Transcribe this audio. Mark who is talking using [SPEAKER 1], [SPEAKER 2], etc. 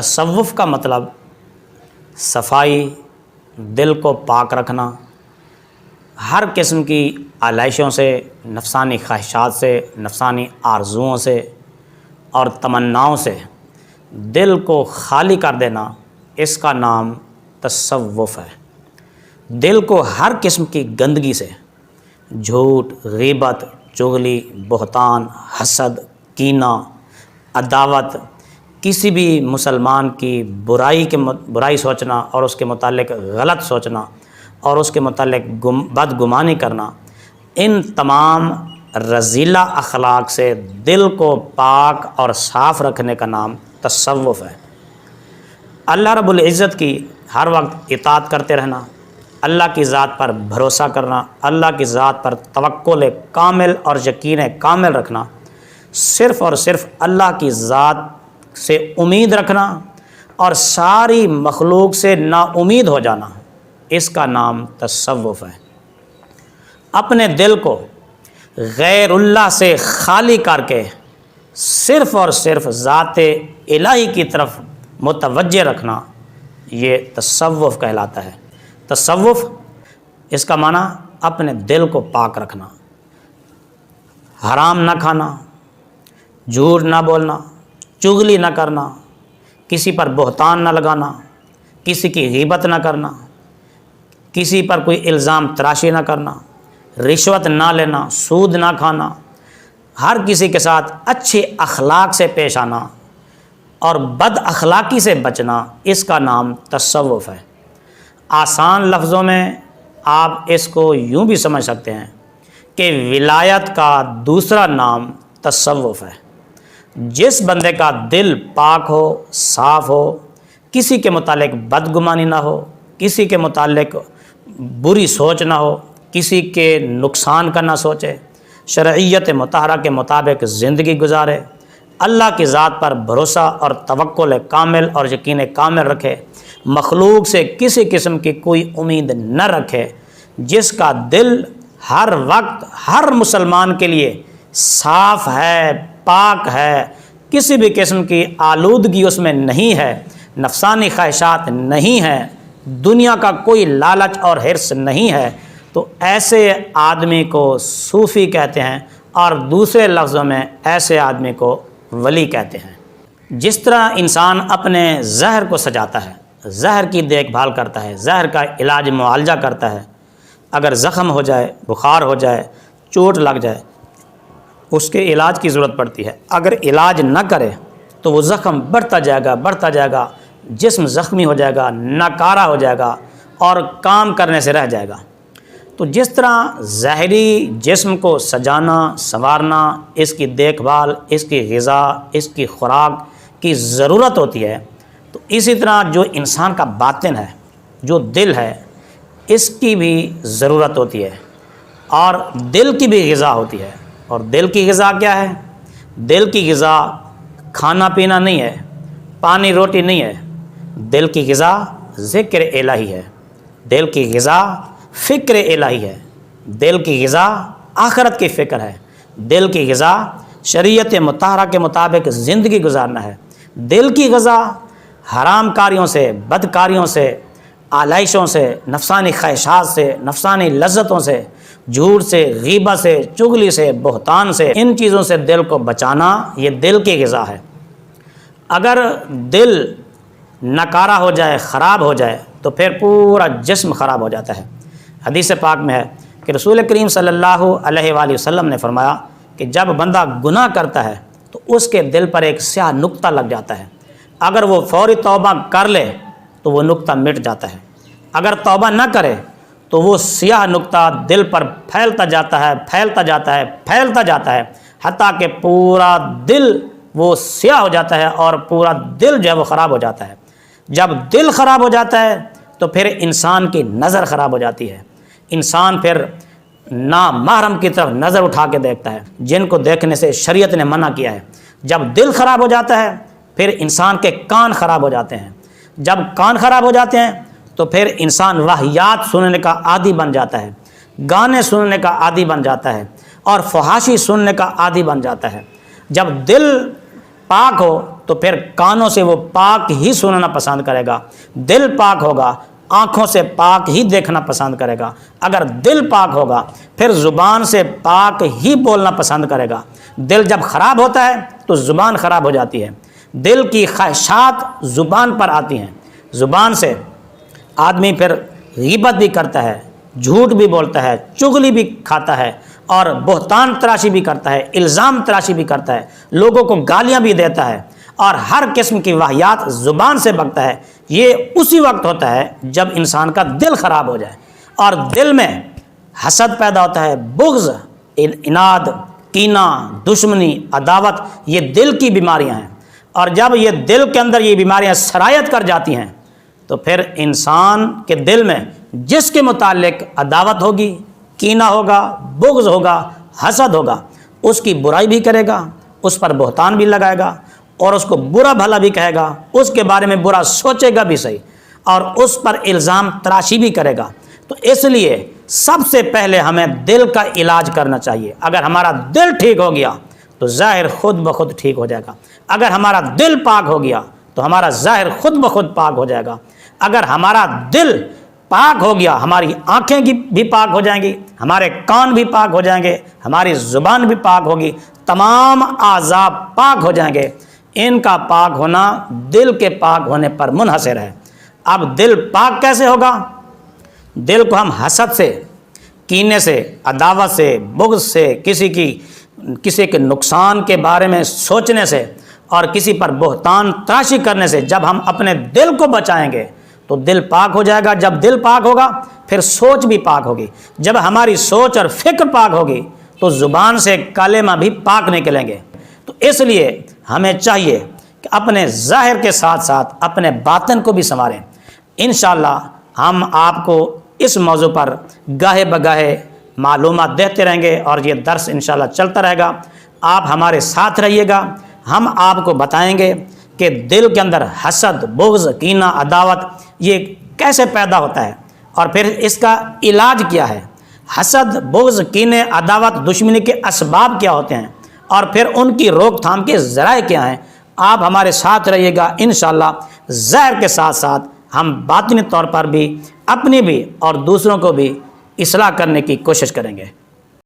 [SPEAKER 1] تصوف کا مطلب صفائی، دل کو پاک رکھنا، ہر قسم کی آلائشوں سے، نفسانی خواہشات سے، نفسانی آرزوؤں سے اور تمناؤں سے دل کو خالی کر دینا، اس کا نام تصوف ہے۔ دل کو ہر قسم کی گندگی سے، جھوٹ، غیبت، چغلی، بہتان، حسد، کینہ، عداوت، کسی بھی مسلمان کی برائی سوچنا اور اس کے متعلق غلط سوچنا اور اس کے متعلق بدگمانی کرنا، ان تمام رذیلہ اخلاق سے دل کو پاک اور صاف رکھنے کا نام تصوف ہے۔ اللہ رب العزت کی ہر وقت اطاعت کرتے رہنا، اللہ کی ذات پر بھروسہ کرنا، اللہ کی ذات پر توکل کامل اور یقین کامل رکھنا، صرف اور صرف اللہ کی ذات سے امید رکھنا اور ساری مخلوق سے نا امید ہو جانا، اس کا نام تصوف ہے۔ اپنے دل کو غیر اللہ سے خالی کر کے صرف اور صرف ذات الہی کی طرف متوجہ رکھنا، یہ تصوف کہلاتا ہے۔ تصوف، اس کا معنی اپنے دل کو پاک رکھنا، حرام نہ کھانا، جھوٹ نہ بولنا، چغلی نہ کرنا، کسی پر بہتان نہ لگانا، کسی کی غیبت نہ کرنا، کسی پر کوئی الزام تراشی نہ کرنا، رشوت نہ لینا، سود نہ کھانا، ہر کسی کے ساتھ اچھے اخلاق سے پیش آنا اور بد اخلاقی سے بچنا، اس کا نام تصوف ہے۔ آسان لفظوں میں آپ اس کو یوں بھی سمجھ سکتے ہیں کہ ولایت کا دوسرا نام تصوف ہے۔ جس بندے کا دل پاک ہو، صاف ہو، کسی کے متعلق بدگمانی نہ ہو، کسی کے متعلق بری سوچ نہ ہو، کسی کے نقصان کا نہ سوچے، شرعیت مطہرہ کے مطابق زندگی گزارے، اللہ کی ذات پر بھروسہ اور توکل کامل اور یقین کامل رکھے، مخلوق سے کسی قسم کی کوئی امید نہ رکھے، جس کا دل ہر وقت ہر مسلمان کے لیے صاف ہے، پاک ہے، کسی بھی قسم کی آلودگی اس میں نہیں ہے، نفسانی خواہشات نہیں ہیں، دنیا کا کوئی لالچ اور حرص نہیں ہے، تو ایسے آدمی کو صوفی کہتے ہیں، اور دوسرے لفظوں میں ایسے آدمی کو ولی کہتے ہیں۔ جس طرح انسان اپنے زہر کو سجاتا ہے، زہر کی دیکھ بھال کرتا ہے، زہر کا علاج معالجہ کرتا ہے، اگر زخم ہو جائے، بخار ہو جائے، چوٹ لگ جائے، اس کے علاج کی ضرورت پڑتی ہے۔ اگر علاج نہ کرے تو وہ زخم بڑھتا جائے گا، جسم زخمی ہو جائے گا، ناکارہ ہو جائے گا اور کام کرنے سے رہ جائے گا۔ تو جس طرح ظاہری جسم کو سجانا، سنوارنا، اس کی دیکھ بھال، اس کی غذا، اس کی خوراک کی ضرورت ہوتی ہے، تو اسی طرح جو انسان کا باطن ہے، جو دل ہے، اس کی بھی ضرورت ہوتی ہے، اور دل کی بھی غذا ہوتی ہے۔ اور دل کی غذا کیا ہے؟ دل کی غذا کھانا پینا نہیں ہے، پانی روٹی نہیں ہے، دل کی غذا ذکر الہی ہے، دل کی غذا فکر الہی ہے، دل کی غذا آخرت کی فکر ہے، دل کی غذا شریعت مطہرہ کے مطابق زندگی گزارنا ہے۔ دل کی غذا حرام کاریوں سے، بدکاریوں سے، آلائشوں سے، نفسانی خواہشات سے، نفسانی لذتوں سے، جھوٹ سے، غیبت سے، چغلی سے، بہتان سے، ان چیزوں سے دل کو بچانا، یہ دل کی غذا ہے۔ اگر دل ناکارہ ہو جائے، خراب ہو جائے، تو پھر پورا جسم خراب ہو جاتا ہے۔ حدیث پاک میں ہے کہ رسول کریم صلی اللہ علیہ وآلہ وسلم نے فرمایا کہ جب بندہ گناہ کرتا ہے تو اس کے دل پر ایک سیاہ نقطہ لگ جاتا ہے، اگر وہ فوری توبہ کر لے تو وہ نقطہ مٹ جاتا ہے، اگر توبہ نہ کرے تو وہ سیاہ نقطہ دل پر پھیلتا جاتا ہے حتیٰ کہ پورا دل وہ سیاہ ہو جاتا ہے اور پورا دل جو ہے وہ خراب ہو جاتا ہے۔ جب دل خراب ہو جاتا ہے تو پھر انسان کی نظر خراب ہو جاتی ہے، انسان پھر نامحرم کی طرف نظر اٹھا کے دیکھتا ہے، جن کو دیکھنے سے شریعت نے منع کیا ہے۔ جب دل خراب ہو جاتا ہے پھر انسان کے کان خراب ہو جاتے ہیں، جب کان خراب ہو جاتے ہیں تو پھر انسان واہیات سننے کا عادی بن جاتا ہے، گانے سننے کا عادی بن جاتا ہے اور فحاشی سننے کا عادی بن جاتا ہے۔ جب دل پاک ہو تو پھر کانوں سے وہ پاک ہی سننا پسند کرے گا، دل پاک ہوگا آنکھوں سے پاک ہی دیکھنا پسند کرے گا، اگر دل پاک ہوگا پھر زبان سے پاک ہی بولنا پسند کرے گا۔ دل جب خراب ہوتا ہے تو زبان خراب ہو جاتی ہے، دل کی خواہشات زبان پر آتی ہیں، زبان سے آدمی پھر غیبت بھی کرتا ہے، جھوٹ بھی بولتا ہے، چغلی بھی کھاتا ہے، اور بہتان تراشی بھی کرتا ہے، الزام تراشی بھی کرتا ہے، لوگوں کو گالیاں بھی دیتا ہے، اور ہر قسم کی واہیات زبان سے بکتا ہے۔ یہ اسی وقت ہوتا ہے جب انسان کا دل خراب ہو جائے، اور دل میں حسد پیدا ہوتا ہے، بغض، اناد، کینہ، دشمنی، عداوت، یہ دل کی بیماریاں ہیں، اور جب یہ دل کے اندر یہ بیماریاں سرایت کر جاتی ہیں تو پھر انسان کے دل میں جس کے متعلق عداوت ہوگی، کینہ ہوگا، بغض ہوگا، حسد ہوگا، اس کی برائی بھی کرے گا، اس پر بہتان بھی لگائے گا، اور اس کو برا بھلا بھی کہے گا، اس کے بارے میں برا سوچے گا بھی صحیح، اور اس پر الزام تراشی بھی کرے گا۔ تو اس لیے سب سے پہلے ہمیں دل کا علاج کرنا چاہیے۔ اگر ہمارا دل ٹھیک ہو گیا تو ظاہر خود بخود ٹھیک ہو جائے گا، اگر ہمارا دل پاک ہو گیا تو ہمارا ظاہر خود بخود پاک ہو جائے گا، اگر ہمارا دل پاک ہو گیا ہماری آنکھیں بھی پاک ہو جائیں گی، ہمارے کان بھی پاک ہو جائیں گے، ہماری زبان بھی پاک ہوگی، تمام اعضاء پاک ہو جائیں گے۔ ان کا پاک ہونا دل کے پاک ہونے پر منحصر ہے۔ اب دل پاک کیسے ہوگا؟ دل کو ہم حسد سے، کینے سے، عداوت سے، بغض سے، کسی کے نقصان کے بارے میں سوچنے سے، اور کسی پر بہتان تراشی کرنے سے جب ہم اپنے دل کو بچائیں گے تو دل پاک ہو جائے گا۔ جب دل پاک ہوگا پھر سوچ بھی پاک ہوگی، جب ہماری سوچ اور فکر پاک ہوگی تو زبان سے کلمہ بھی پاک نکلیں گے۔ تو اس لیے ہمیں چاہیے کہ اپنے ظاہر کے ساتھ ساتھ اپنے باطن کو بھی سنواریں۔ انشاءاللہ ہم آپ کو اس موضوع پر گاہے بگاہے معلومات دیتے رہیں گے، اور یہ درس انشاءاللہ چلتا رہے گا۔ آپ ہمارے ساتھ رہیے گا، ہم آپ کو بتائیں گے کہ دل کے اندر حسد، بغض، کینہ، عداوت یہ کیسے پیدا ہوتا ہے، اور پھر اس کا علاج کیا ہے۔ حسد، بغض، کینے، عداوت، دشمنی کے اسباب کیا ہوتے ہیں، اور پھر ان کی روک تھام کے ذرائع کیا ہیں۔ آپ ہمارے ساتھ رہیے گا، انشاءاللہ ظاہر کے ساتھ ساتھ ہم باطنی طور پر بھی اپنی بھی اور دوسروں کو بھی اصلاح کرنے کی کوشش کریں گے۔